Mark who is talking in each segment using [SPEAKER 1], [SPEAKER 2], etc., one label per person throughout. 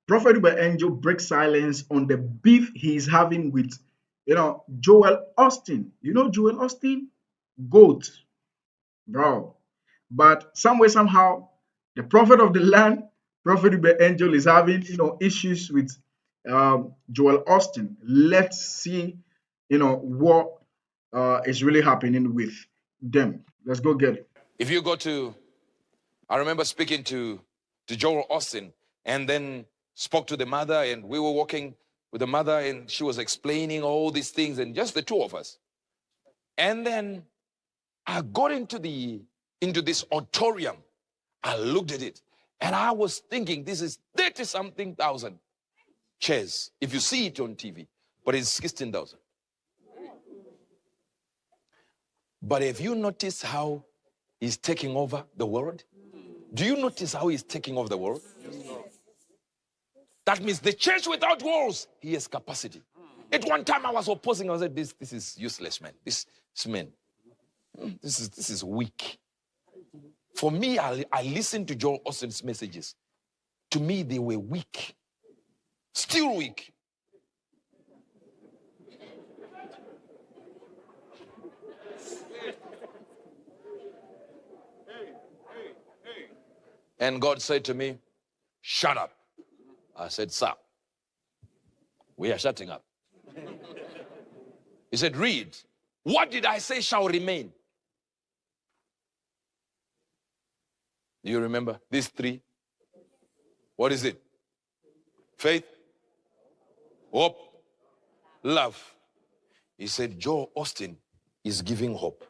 [SPEAKER 1] Prophet Uber Angel breaks silence on the beef he's having with, Joel Osteen. You know Joel Osteen? GOAT, bro. But some way, somehow, the prophet of the land, Prophet Uber Angel, is having, issues with Joel Osteen. Let's see, what is really happening with them. Let's go get it.
[SPEAKER 2] If you go to, I remember speaking to Joel Osteen, and then spoke to the mother, and we were walking with the mother, and she was explaining all these things, and just the two of us. And then I got into this auditorium. I looked at it, and I was thinking, this is 30-something thousand chairs, if you see it on TV, but it's 16,000. But have you noticed how he's taking over the world? Do you notice how he's taking over the world? That means the church without walls, he has capacity. At one time I was opposing, I said, this is useless, man. This is weak. For me, I listened to Joel Osteen's messages. To me, they were weak. Still weak. And God said to me, shut up. I said, sir, we are shutting up. He said, read. What did I say shall remain? Do you remember these three? What is it? Faith, hope, love. He said, Joel Osteen is giving hope.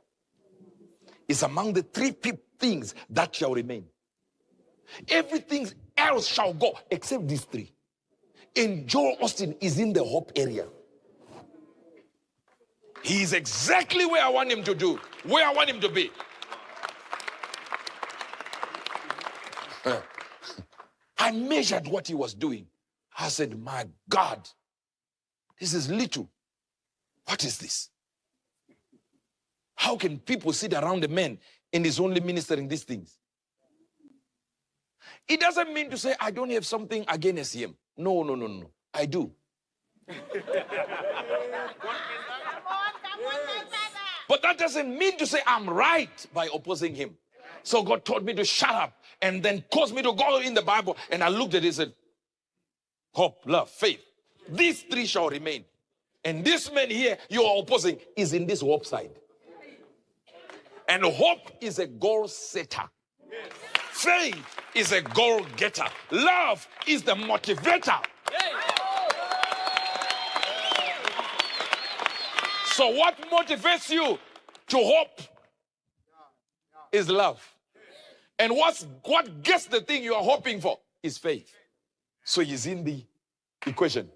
[SPEAKER 2] It's among the three things that shall remain. Everything else shall go except these three. And Joel Osteen is in the hope area. He is exactly where I want him to do, where I want him to be. I measured what he was doing. I said, my God, this is little. What is this? How can people sit around a man and he's only ministering these things? It doesn't mean to say I don't have something against him. No. I do. But that doesn't mean to say I'm right by opposing him. So God told me to shut up and then caused me to go in the Bible. And I looked at it and said, hope, love, faith. These three shall remain. And this man here you are opposing is in this hope side. And hope is a goal setter. Faith is a goal getter. Love is the motivator. So what motivates you to hope is love. And what gets the thing you are hoping for is faith. So he's in the equation.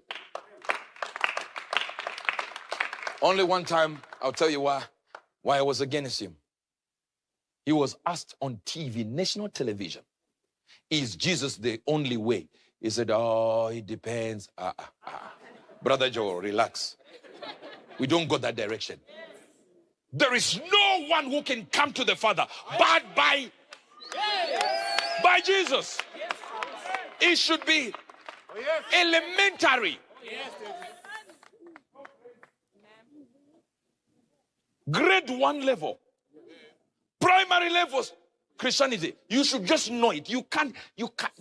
[SPEAKER 2] Only one time, I'll tell you why I was against him. He was asked on TV, national television, is Jesus the only way? He said, oh, it depends. Brother Joe, relax. We don't go that direction. There is no one who can come to the Father but by Jesus. It should be elementary. Grade 1 level. Primary levels, Christianity. You should just know it. You can't, you cannot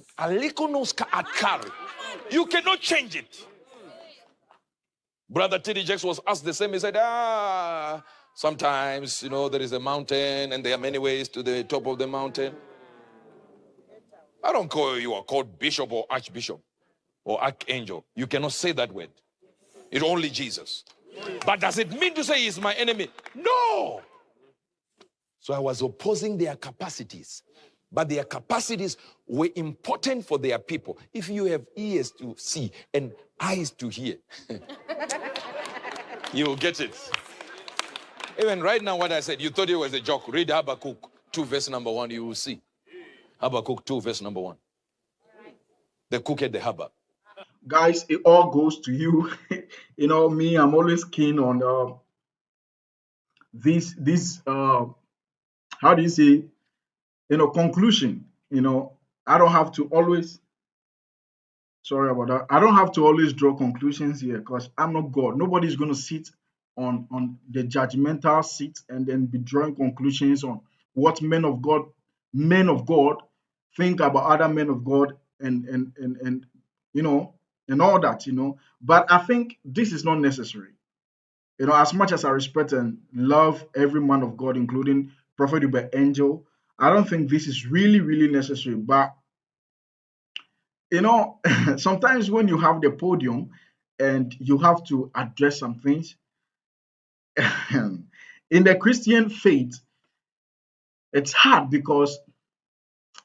[SPEAKER 2] change it. Brother T.D. Jakes was asked the same. He said, sometimes, there is a mountain and there are many ways to the top of the mountain. I don't call you are called bishop or archbishop or archangel. You cannot say that word. It's only Jesus. But does it mean to say he's my enemy? No. So I was opposing their capacities. But their capacities were important for their people. If you have ears to see and eyes to hear, you will get it. Even right now what I said, you thought it was a joke. Read Habakkuk 2 verse number 1, you will see. Habakkuk 2 verse number 1. The cook at the harbor.
[SPEAKER 1] Guys, it all goes to you. Me, I'm always keen on this how do you say, conclusion. I don't have to always Sorry about that. I don't have to always draw conclusions here because I'm not God. Nobody's going to sit on the judgmental seat and then be drawing conclusions on what men of God think about other men of God and you know and all that, you know. But I think this is not necessary. You know, as much as I respect and love every man of God, including Prophet Uebert Angel, I don't think this is really necessary. But you know, sometimes when you have the podium and you have to address some things in the Christian faith, it's hard because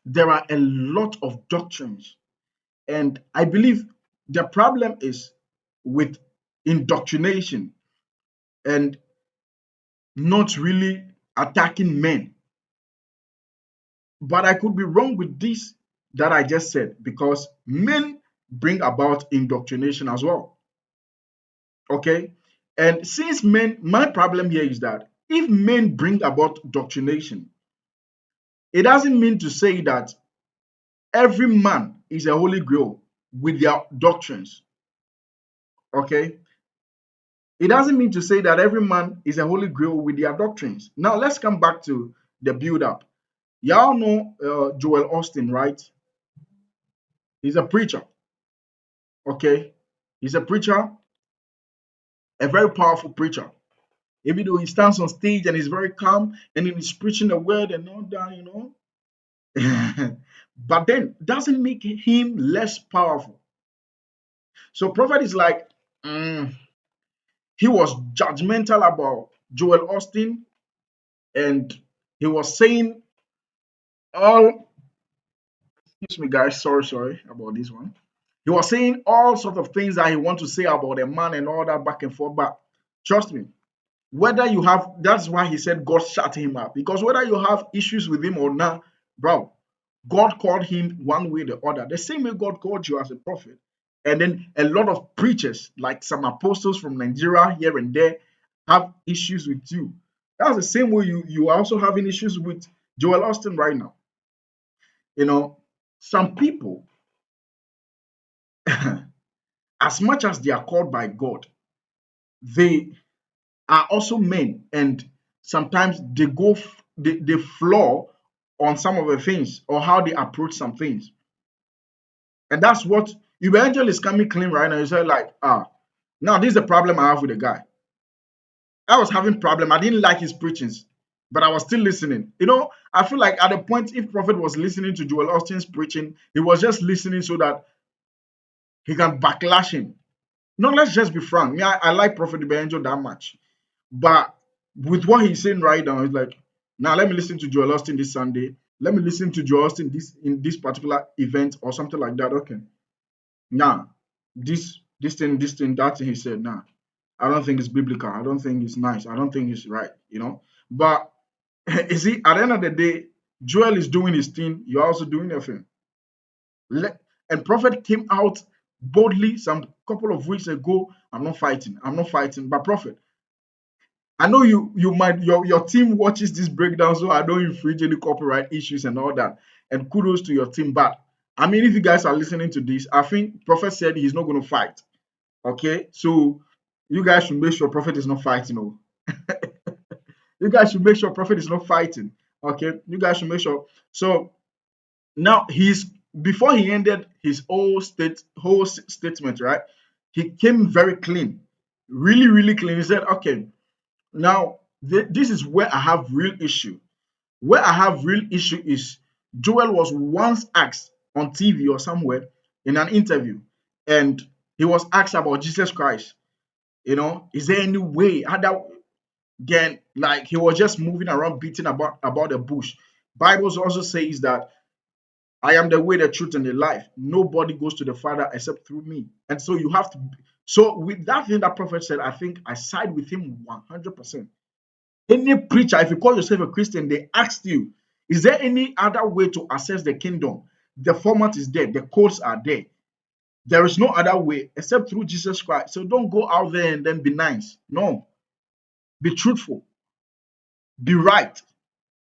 [SPEAKER 1] there are a lot of doctrines. And I believe the problem is with indoctrination and not really attacking men. But I could be wrong with this that I just said because men bring about indoctrination as well. Okay. And since men, my problem here is that if men bring about doctrination, it doesn't mean to say that every man is a holy grail with their doctrines. Okay. It doesn't mean to say that every man is a holy grail with their doctrines. Now let's come back to the build up. Y'all know Joel Austin, right? He's a preacher. Okay. He's a preacher, a very powerful preacher. Even though he stands on stage and is very calm and he's preaching the word and all that, you know, but then doesn't make him less powerful. So prophet is like, mm, he was judgmental about Joel Austin, and he was saying all, excuse me guys, sorry about this one. He was saying all sorts of things that he want to say about a man and all that back and forth. But trust me, whether you have, that's why he said God shut him up, because whether you have issues with him or not, bro, God called him one way or the other, the same way God called you as a prophet. And then a lot of preachers, like some apostles from Nigeria here and there, have issues with you. That's the same way you are also having issues with Joel Austin right now. You know, some people, as much as they are called by God, they are also men, and sometimes they flaw on some of the things or how they approach some things. And that's what Evangel is coming clean right now. You say, like, now this is the problem I have with the guy. I was having problem. I didn't like his preachings, but I was still listening. You know, I feel like at the point if Prophet was listening to Joel Austin's preaching, he was just listening so that he can backlash him. No, let's just be frank. Me, I like Prophet Evangel that much. But with what he's saying right now, it's like, now let me listen to Joel Austin this Sunday. Let me listen to Joel Austin this in this particular event or something like that. Okay. Now, this thing, that thing he said, nah. I don't think it's biblical. I don't think it's nice. I don't think it's right, you know. But you see, at the end of the day, Joel is doing his thing, you're also doing your thing. And Prophet came out boldly some couple of weeks ago. I'm not fighting. I'm not fighting. But Prophet, I know you might your team watches this breakdown, so I don't infringe any copyright issues and all that. And kudos to your team. But I mean, if you guys are listening to this, I think Prophet said he's not going to fight. Okay, so you guys should make sure Prophet is not fighting. Oh, you guys should make sure Prophet is not fighting. Okay, you guys should make sure. So now he's before he ended his whole statement, right? He came very clean, really clean. He said, "Okay, now this is where I have real issue. Where I have real issue is Joel was once asked on TV or somewhere in an interview, and he was asked about Jesus Christ. You know, is there any way other than like he was just moving around beating about the bush? Bibles also says that I am the way, the truth, and the life. Nobody goes to the Father except through me. And so you have to. So with that thing that prophet said, I think I side with him 100%. Any preacher, if you call yourself a Christian, they asked you, is there any other way to access the kingdom? The format is there, the codes are there. There is no other way except through Jesus Christ. So don't go out there and then be nice. No, be truthful, be right.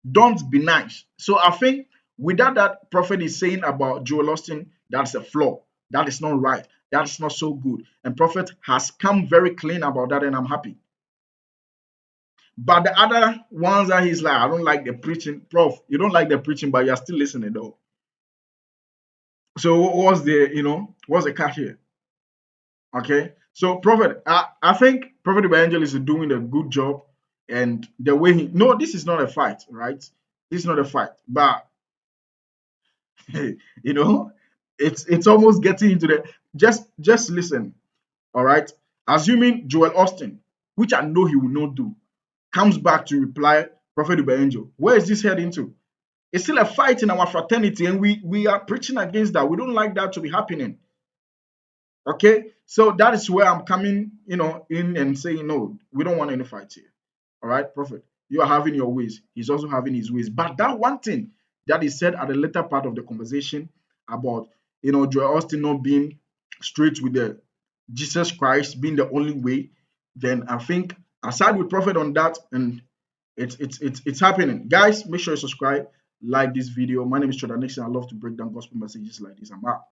[SPEAKER 1] Don't be nice. So I think without that prophet is saying about Joel Austin, that's a flaw. That is not right. That is not so good. And Prophet has come very clean about that, and I'm happy. But the other ones that he's like, I don't like the preaching. Prof, you don't like the preaching, but you're still listening though. So what's the, what's the catch here? Okay. So Prophet, I think Prophet Evangelist is doing a good job. And the way no, this is not a fight, right? This is not a fight. But you know, it's almost getting into the just listen, all right? Assuming Joel Austin, which I know he will not do, comes back to reply Prophet Angel, where is this heading to? It's still a fight in our fraternity, and we are preaching against that. We don't like that to be happening. Okay, so that is where I'm coming, in and saying no, we don't want any fights here. All right, Prophet, you are having your ways. He's also having his ways. But that one thing that is said at the later part of the conversation about Joel Austin not being straight with the Jesus Christ being the only way, then I think aside with Prophet on that, and it's happening. Guys, make sure you subscribe, like this video. My name is Jordan Nixon. I love to break down gospel messages like this. I'm out.